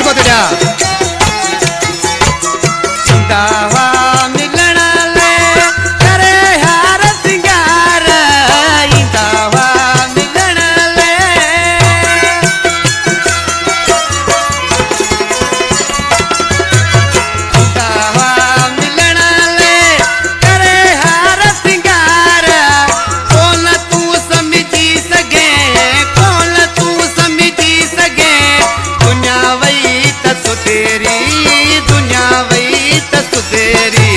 को तेरा चिंतावा मिलना ले करे हार सिंगार इंतावा मिलना ले इंतावा मिलना ले करे हार सिंगार कौन तू समझी सके कौन तू समझी सके दुनिया वही तसु तेरी दुनिया वही तसु तेरी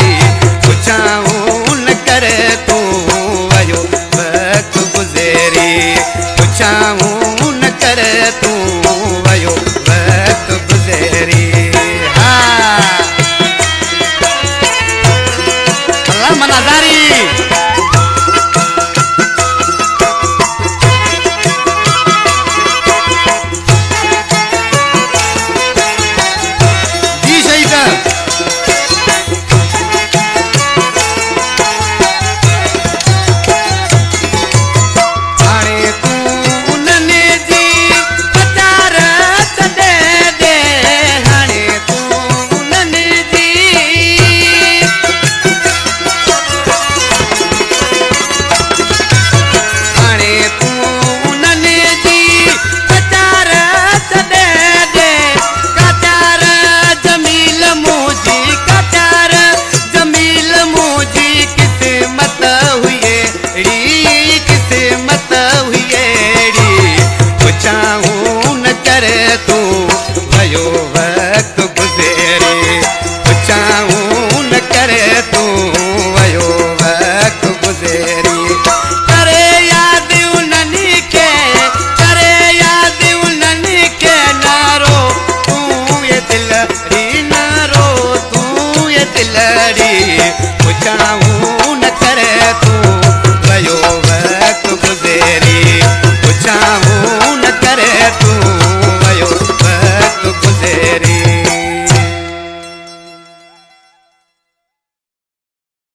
पुछाऊं न करे तू वयो वक्त गुज़ेरी पुछाऊं न करे तू वयो वक्त गुज़ेरी हाँ अल्लाह मनाजारी पुछाऊं न करे तू वयो वक्त गुज़ेरी पुछाऊं न करे तू वयो वक्त गुज़ेरी करे याद उन्हनि के नारो तू ये दिलड़ी नारो तू ये दिलड़ी पुछाऊं